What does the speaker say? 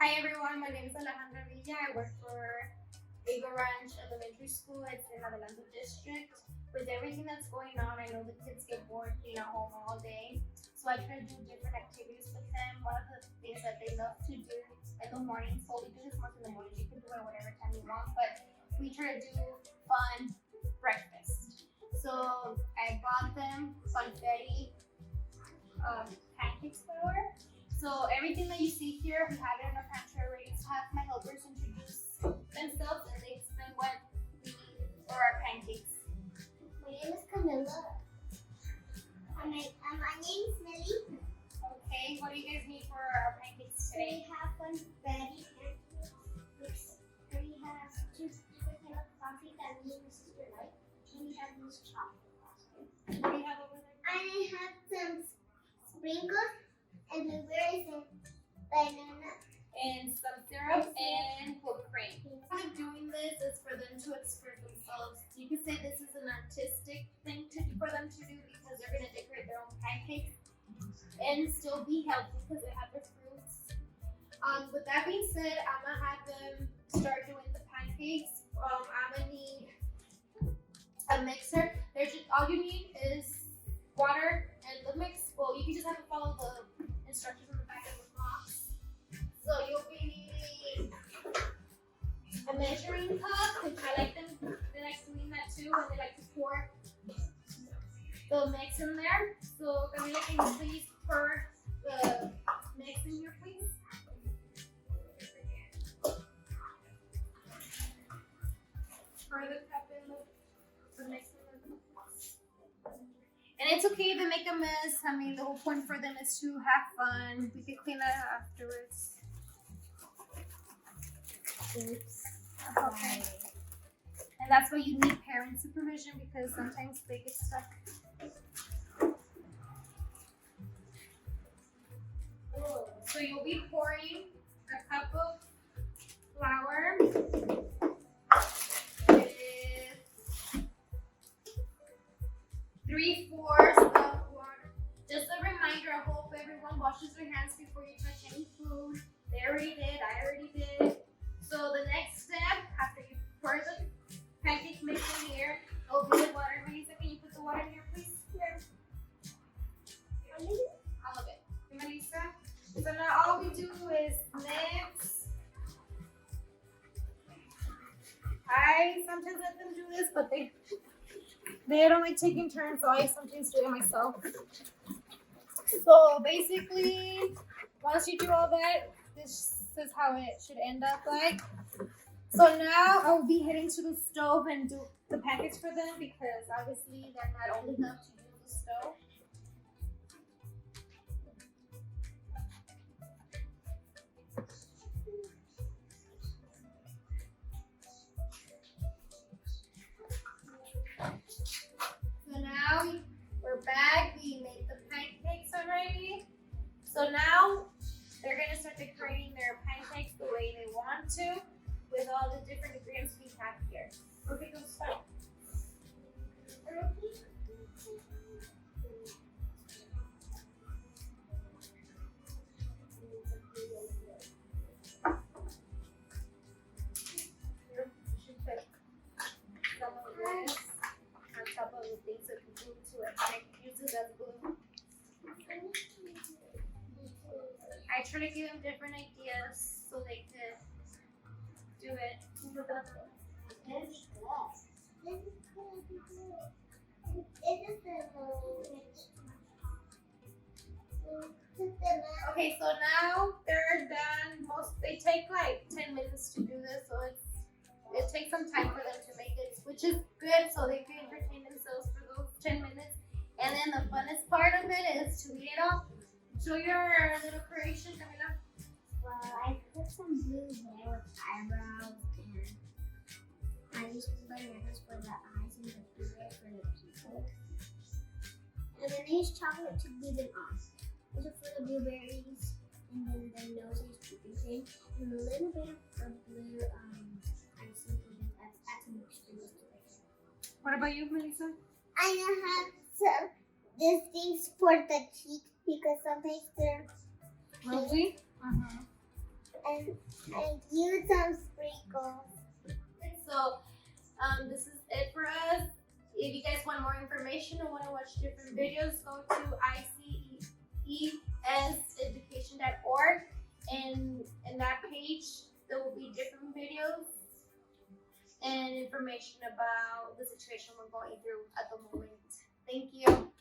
Hi everyone, my name is Alejandra Villa. I work for Eagle Ranch Elementary School. It's in Adelanto District. With everything that's going on, I know the kids get bored being at home all day. So I try to do different activities with them. One of the things that they love to do in the morning, so we do this once in the morning. You can do it whatever time you want, but we try to do fun breakfast. So I bought them Funfetti pancake flour. So everything that you see here, we have it in our pantry already. So have my helpers introduce themselves and they explain what we need for our pancakes. My name is Camilla. And my name is Millie. Okay, what do you guys need for our pancakes today? We have Funfetti pancakes. We have two different kinds of coffee that me and my sister like. And we have this chocolate coffee. What do you have over there? I have some sprinkles and blueberries and banana. And some syrup and whipped cream. The point of doing this is for them to express themselves. You could say this is an artistic thing for them to do because they're going to decorate their own pancakes and still be healthy because they have their fruits. With that being said, I'm going to have them start doing the pancakes. I'm going to need a mixer. All you need is water and the mix. Well, you can just have to follow the instructions on the back of the box. So you'll be needing a measuring cup, which they like doing that too, and they like to pour the mix in there. So Camila, can you please pour the mix in here, please? Pour the cup in the mix in the cup. And it's okay if they make a mess. I mean, the whole point for them is to have fun. We can clean that up afterwards. Oops. Okay. And that's why you need parent supervision because sometimes they get stuck. So you'll be pouring a cup of flour with 3/4 of water. Just a reminder, I hope everyone washes their hands before you touch any food. They already did, I already did. So the next step, after you pour the pancake mix in here, it'll be the water. Melissa, can you put the water in here, please? Here. All of it. Melissa. So now all we do is mix. I sometimes let them do this, but they don't like taking turns, so I sometimes do it myself. So basically, once you do all that, this is how it should end up like. So now I'll be heading to the stove and do the pancakes for them because obviously they're not old enough to use the stove. So now we're back. We made the pancakes already. So now they're going to start decorating their pancakes the way they want to with all the different ingredients we have here. Okay, go start. You should put some of this on top of the things that you glue to it. I use it as glue. I try to give them different ideas so they could do it. Okay, so now they're done. They take like 10 minutes to do this, so it takes some time for them to make it, which is good, so they can entertain themselves for those 10 minutes. And then the funnest part of it is to eat it all. Show your little creation, Camila. Well, I put some blue hair with eyebrows and I used bananas for the eyes and the blueberry for the people. And then I used chocolate to glue them on. Those are for the blueberries and then the nose is whipping cream and a little bit of blue icing and add some sprinkles to it. What about you, Melissa? I have some these things for the cheeks because sometimes they're Rosy? and use some sprinkles. So this is it for us. If you guys want more information or want to watch different videos, go to iceseducation.org, and in that page there will be different videos and information about the situation we're going through at the moment. Thank you.